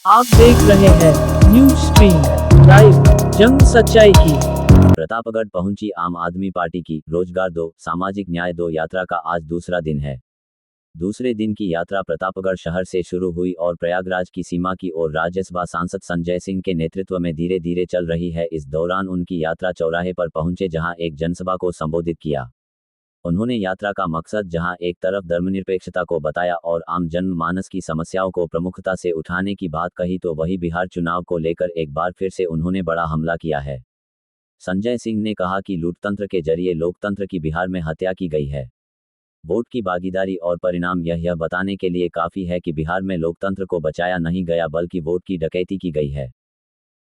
आप देख रहे हैं न्यूज स्ट्रीम लाइव, जंग सच्चाई की। प्रतापगढ़ पहुंची आम आदमी पार्टी की रोजगार दो, सामाजिक न्याय दो यात्रा का आज दूसरा दिन है। दूसरे दिन की यात्रा प्रतापगढ़ शहर से शुरू हुई और प्रयागराज की सीमा की ओर राज्यसभा सांसद संजय सिंह के नेतृत्व में धीरे धीरे चल रही है। इस दौरान उनकी यात्रा चौराहे पर पहुंचे, जहां एक जनसभा को संबोधित किया। उन्होंने यात्रा का मकसद जहां एक तरफ धर्मनिरपेक्षता को बताया और आम जनमानस की समस्याओं को प्रमुखता से उठाने की बात कही, तो वही बिहार चुनाव को लेकर एक बार फिर से उन्होंने बड़ा हमला किया है। संजय सिंह ने कहा कि लूटतंत्र के जरिए लोकतंत्र की बिहार में हत्या की गई है। वोट की भागीदारी और परिणाम यह बताने के लिए काफी है कि बिहार में लोकतंत्र को बचाया नहीं गया, बल्कि वोट की डकैती की गई है।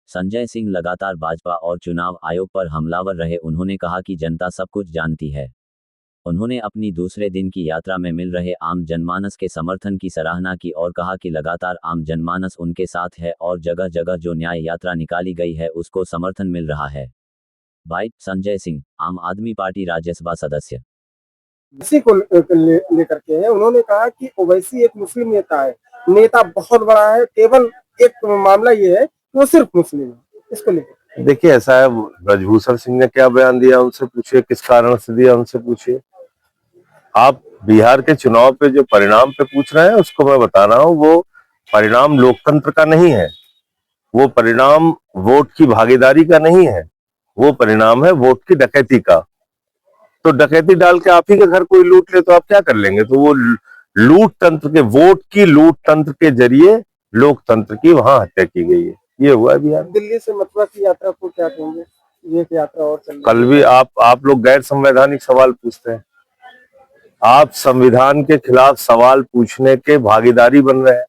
संजय सिंह लगातार भाजपा और चुनाव आयोग पर हमलावर रहे। उन्होंने कहा कि जनता सब कुछ जानती है। उन्होंने अपनी दूसरे दिन की यात्रा में मिल रहे आम जनमानस के समर्थन की सराहना की और कहा कि लगातार आम जनमानस उनके साथ है और जगह जगह जो न्याय यात्रा निकाली गई है उसको समर्थन मिल रहा है। भाई संजय सिंह, आम आदमी पार्टी राज्यसभा सदस्य। ओवैसी को लेकर के है। उन्होंने कहा कि ओवैसी एक मुस्लिम नेता है, नेता बहुत बड़ा है, केवल एक मामला ये है कि वो सिर्फ मुस्लिम है। इसको लेकर देखिए, ऐसा है, ब्रजभूषण सिंह ने क्या बयान दिया उनसे पूछिए, किस कारण से दिया उनसे पूछिए। आप बिहार के चुनाव पे जो परिणाम पे पूछ रहे हैं उसको मैं बता रहा हूँ, वो परिणाम लोकतंत्र का नहीं है, वो परिणाम वोट की भागीदारी का नहीं है, वो परिणाम है वोट की डकैती का। तो डकैती डाल के आप ही के घर कोई लूट ले तो आप क्या कर लेंगे? तो वो लूट तंत्र के, वोट की लूट तंत्र के जरिए लोकतंत्र की वहां हत्या की गई है। ये हुआ है बिहार। दिल्ली से मथुरा की यात्रा को क्या कहेंगे? ये यात्रा और चल रही है। कल भी आप लोग गैर संवैधानिक सवाल पूछते हैं। आप संविधान के खिलाफ सवाल पूछने के भागीदारी बन रहे हैं।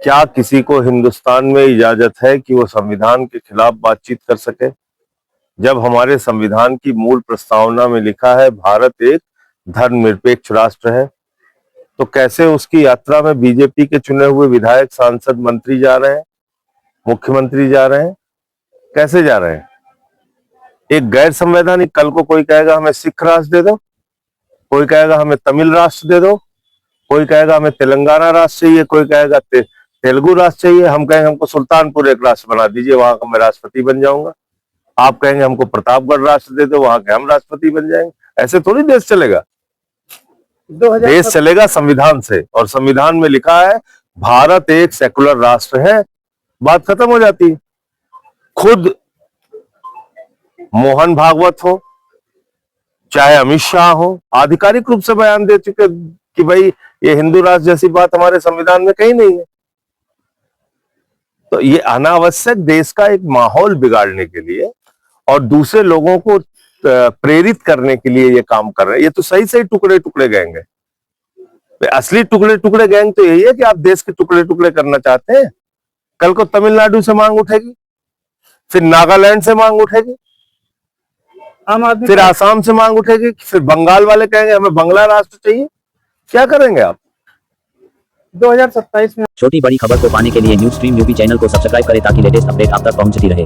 क्या किसी को हिंदुस्तान में इजाजत है कि वो संविधान के खिलाफ बातचीत कर सके? जब हमारे संविधान की मूल प्रस्तावना में लिखा है भारत एक धर्मनिरपेक्ष राष्ट्र है, तो कैसे उसकी यात्रा में बीजेपी के चुने हुए विधायक, सांसद, मंत्री जा रहे हैं, मुख्यमंत्री जा रहे हैं? कैसे जा रहे हैं? एक गैर संवैधानिक, कल को कोई कहेगा हमें सिख राष्ट्र दे दो, कोई कहेगा हमें तमिल राष्ट्र दे दो, कोई कहेगा हमें तेलंगाना राष्ट्र चाहिए, कोई कहेगा तेलुगु राष्ट्र चाहिए। हम कहेंगे हमको सुल्तानपुर एक राष्ट्र बना दीजिए, वहां का मैं राष्ट्रपति बन जाऊंगा। आप कहेंगे हमको प्रतापगढ़ राष्ट्र दे दो, वहां के हम राष्ट्रपति बन जाएंगे। ऐसे थोड़ी देश चलेगा। देश चलेगा संविधान से, और संविधान में लिखा है भारत एक सेकुलर राष्ट्र है। बात खत्म हो जाती है। खुद मोहन भागवत हो, चाहे अमित शाह हो, आधिकारिक रूप से बयान दे चुके कि भाई ये हिंदू राष्ट्र जैसी बात हमारे संविधान में कहीं नहीं है। तो ये अनावश्यक देश का एक माहौल बिगाड़ने के लिए और दूसरे लोगों को प्रेरित करने के लिए ये काम कर रहे हैं। ये तो सही सही टुकड़े टुकड़े गैंग है। असली टुकड़े टुकड़े गैंग तो यही है कि आप देश के टुकड़े टुकड़े करना चाहते हैं। कल को तमिलनाडु से मांग उठेगी, फिर नागालैंड से मांग उठेगी, फिर आसाम से मांग उठेगी, फिर बंगाल वाले कहेंगे हमें बंगला राष्ट्र चाहिए। क्या करेंगे आप 2027 में? छोटी बड़ी खबर को पाने के लिए न्यूज स्ट्रीम यूपी चैनल को सब्सक्राइब करें ताकि लेटेस्ट अपडेट आप तक पहुंचती रहे।